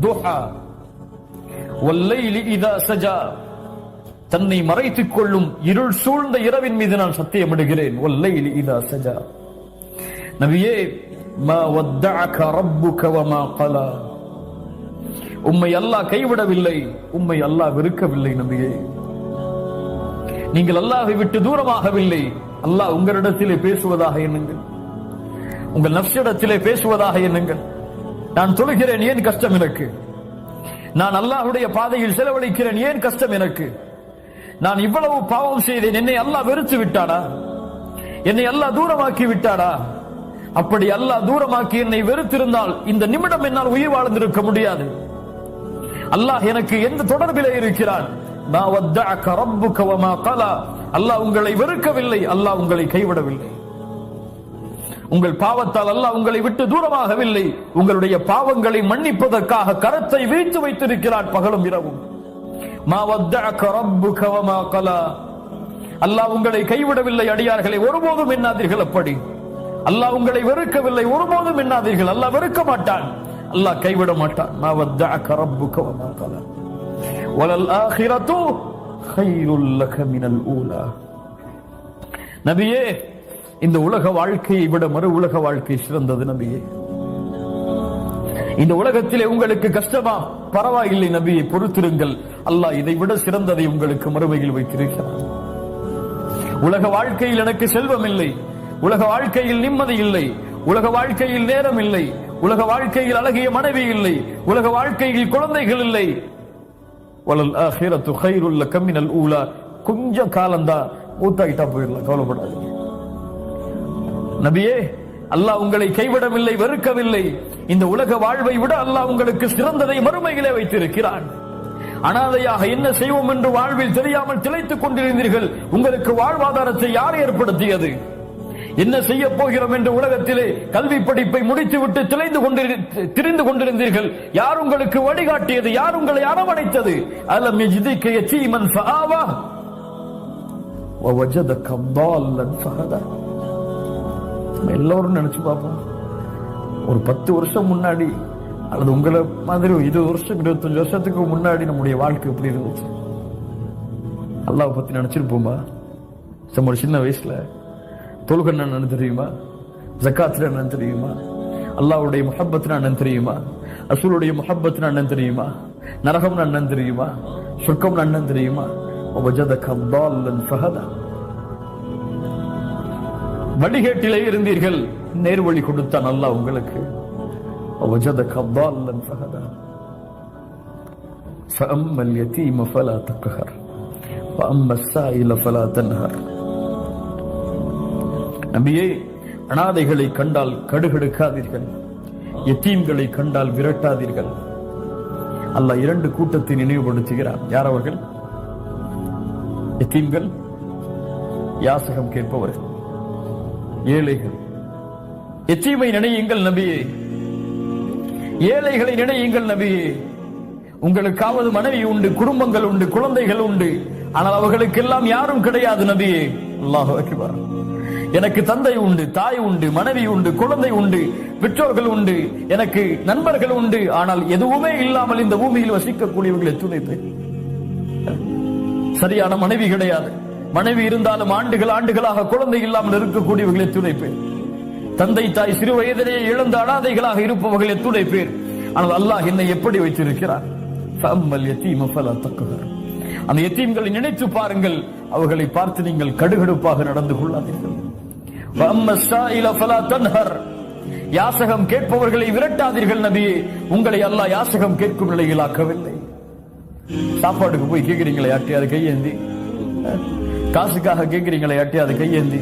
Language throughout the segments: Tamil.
வத்துஹா வல்லைலி இதா சஜா, தன்னை மறைத்துக் கொள்ளும் இருள் சூழ்ந்த இரவின் மீது நான் சத்தியமிடுகிறேன். வல்லைலி இதா சஜா. நபியே, மா வத்தஅக ரப்புக வமா கலா, உம்மை அல்லாஹ் கைவிடவில்லை, உம்மை அல்லாஹ் வெறுக்கவில்லை. நபியே, நீங்கள் அல்லாஹ்வை விட்டு தூரமாகவில்லை. அல்லாஹ் உங்களிடத்திலே பேசுவதாக எண்ணுங்கள், உங்கள் நஃப்ஸிடத்திலே பேசுவதாக எண்ணுங்கள். நான் தொழுகிறேன், ஏன் கஷ்டம் எனக்கு? நான் அல்லாஹ்வுடைய பாதையில் செலவழிக்கிறேன், ஏன் கஷ்டம் எனக்கு? நான் இவ்வளவு பாவம் செய்தேன், என்னை அல்லாஹ் வெறுத்து விட்டாடா? என்னை அல்லாஹ் தூரமாக்கி விட்டாடா? அப்படி அல்லாஹ் தூரமாக்கி என்னை வெறுத்திருந்தால் இந்த நிமிடம் என்னால் உயிர் வாழ்ந்திருக்க முடியாது. அல்லாஹ் எனக்கு எந்த தொடர்பிலே இருக்கிறான்? மா வத்தஅக ரப்புக வமா கலா, அல்லாஹ் உங்களை வெறுக்கவில்லை, அல்லாஹ் உங்களை கைவிடவில்லை. உங்கள் பாவத்தால் அல்லாஹ் உங்களை விட்டு தூரமாகவில்லை. உங்களுடைய பாவங்களை மன்னிப்பதற்காக கரத்தை விரித்து வைத்திருக்கிறான் பகலும் இரவும். மா வத்தஅக ரப்புக வமா கலா, அல்லாஹ் உங்களை கைவிடவில்லை. அடியார்களை ஒருபோதும் எண்ணாதீர்கள் அப்படி. அல்லாஹ் உங்களை வெறுக்கவில்லை, ஒருபோதும் எண்ணாதீர்கள். அல்லாஹ் வெறுக்க மாட்டான், அல்லாஹ் கைவிட மாட்டான். மா வத்தஅக ரப்புக வமா கலா வலல் ஆகிரத்து கைருல் லக மினல் ஊலா. நபியே, இந்த உலக வாழ்க்கையை விட மறு உலக வாழ்க்கை சிறந்தது. நபியே, இந்த உலகத்திலே உங்களுக்கு கஷ்டமா? பரவாயில்லை நபியை, பொறுத்திருங்கள். அல்லாஹ் இதை விட சிறந்ததை உங்களுக்கு மறுமையில் வைத்திருக்கிறார். உலக வாழ்க்கையில் எனக்கு செல்வம் இல்லை, உலக வாழ்க்கையில் நிம்மதி இல்லை, உலக வாழ்க்கையில் நேரம் இல்லை, உலக வாழ்க்கையில் அழகிய மனைவி இல்லை, உலக வாழ்க்கையில் குழந்தைகள் இல்லை. வலல் ஆகிரத்து கைருல் லக மினல் ஊலா. கொஞ்சம் காலம்தான், மூத்தாயிட்டா போயிடலாம், கவலைப்படாதீங்க. நபியே, அல்லாஹ் உங்களை கைவிடவில்லை, வெறுக்கவில்லை. இந்த உலக வாழ்வை விட அல்லாஹ் உங்களுக்கு சிறந்ததை மறுமையிலே வைத்திருக்கிறான். அனாதையாக என்ன செய்வோம் என்று வாழ்வில் தெரியாமல் திளைத்துக் கொண்டிருந்தீர்கள். உங்களுக்கு வாழ்வாதாரத்தை யார் ஏற்படுத்தியது? என்ன செய்ய போகிறோம் என்று உலகத்திலே கல்வி படிப்பை முடித்துவிட்டு திரிந்து கொண்டிருந்தீர்கள். யார் உங்களுக்கு வழிகாட்டியது? யார் உங்களை அரவணைத்தது? அலம் யஜிதுக யதீமன் ஃபஆவா வவஜதக ضالًا ஃபஹதா. எல்லாரும் நினைச்சு பார்ப்போம், ஒரு 10 வருஷம் முன்னாடி அல்லது உங்களை மாதிரி 20 வருஷம் 25 வருஷத்துக்கு முன்னாடி நம்முடைய வாழ்க்கை எப்படி இருந்துச்சு? அல்லாஹ் பத்தி நினைச்சிருப்போமா? நம்ம சின்ன வயசுல தொழுகை என்னன்னு தெரியுமா? ஜக்காத்துல என்னன்னு தெரியுமா? அல்லாஹ்வுடைய முஹப்பத்னா என்னன்னு தெரியுமா? ரசூலுடைய முஹப்பத்னா என்னன்னு தெரியுமா? நரகம்னா என்னன்னு தெரியுமா? சொர்க்கம்னா என்னன்னு தெரியுமா? வஜதக ضالًا ஃபஹதா. வழிகேட்டிலே இருந்தீர்கள், நேர்வழி கொடுத்தான் அல்லாஹ் உங்களுக்கு. வஜதக ضالًا ஃபஹதா. فأما اليتيم فلا تقهر وأما السائل فلا تنهر. நபியே, அனாதைகளை கண்டால் கடுகடுக்காதீர்கள், யத்தீம்களை கண்டால் விரட்டாதீர்கள். அல்லாஹ் 2 கூட்டத்தை நினைவுபடுத்துகிறார். யார் அவர்கள்? யத்தீம்கள், யாசகம் கேட்பவர்கள், ஏழைகள். யத்தீமை நினையுங்கள் நபியே, ஏழைகளை நினையுங்கள் நபியே. உங்களுக்காவது மனைவி உண்டு, குடும்பங்கள் உண்டு, குழந்தைகள் உண்டு, ஆனால் அவர்களுக்கெல்லாம் யாரும் கிடையாது நபியே. அல்லாஹு அக்பர். எனக்கு தந்தை உண்டு, தாய் உண்டு, மனைவி உண்டு, குழந்தை உண்டு, பெற்றோர்கள் உண்டு, எனக்கு நண்பர்கள் உண்டு, ஆனால் எதுவுமே இல்லாமல் இந்த பூமியில் வசிக்கக்கூடியவர்கள் எத்துணை பேர். சரியான மனைவி கிடையாது, மனைவி இருந்தாலும் ஆண்டுகளாக குழந்தை இல்லாமல் இருக்கக்கூடியவர்கள் எத்துணை பேர். தந்தை தாய் சிறு வயதிலேயே இழந்த அனாதைகளாக இருப்பவர்கள் எத்துணை பேர். ஆனால் அல்லாஹ் என்னை எப்படி வைத்திருக்கிறார்? அந்த யத்தீம்களை நினைத்து பாருங்கள், அவர்களை பார்த்து நீங்கள் கடுகடுப்பாக நடந்து கொள்ளாதீர்கள். யாசகம் கேட்பவர்களை விரட்டாதீர்கள் நபியே. உங்களை அல்லாஹ் யாசகம் கேட்கும் நிலையில் ஆக்கவில்லை. சாப்பாடுக்கு போய் கேட்கிறீங்களா யார்ட்டையாவது கையேந்தி? காசுக்காக கேட்கிறீங்களா யார்ட்டையாவது கையேந்தி?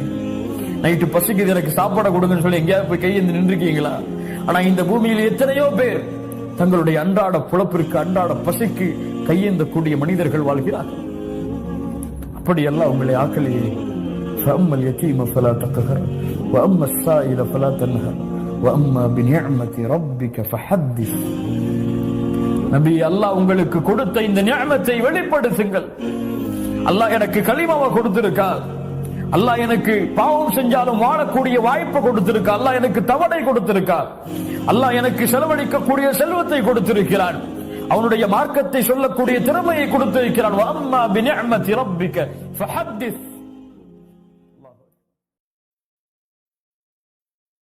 நைட்டு பசிக்குது, எனக்கு சாப்பாடை கொடுங்கன்னு சொல்லி எங்கேயாவது போய் கையேந்தி நின்றுருக்கீங்களா? ஆனா இந்த பூமியில் எத்தனையோ பேர் தங்களுடைய அன்றாட புலப்பிற்கு, அன்றாட பசிக்கு கையேந்தக்கூடிய மனிதர்கள் வாழ்கிறார்கள். அப்படியெல்லாம் உங்களை ஆக்கலையே. فأما اليتيم فلا تقهر وأما السائل فلا تنهر وأما بنعمة ربك فحدث. நபி, அல்லாஹ் உங்களுக்கு கொடுத்த இந்த நிஅமத்தை வெளிப்படுத்துங்கள். அல்லாஹ் எனக்கு கலிமாவை கொடுத்திருக்கார், அல்லாஹ் எனக்கு பாவம் செஞ்சாலும் வாழக்கூடிய வாய்ப்பை கொடுத்திருக்கார், அல்லாஹ் எனக்கு தவணை கொடுத்திருக்கார், அல்லாஹ் எனக்கு செலவழிக்கக்கூடிய செல்வத்தை கொடுத்திருக்கிறான். அவனுடைய மார்க்கத்தை சொல்லக்கூடிய திறமையை கொடுத்திருக்கிறான். வஅம்மா பினிஅமதி ரப்பிக ஃபஹத்திஸ்.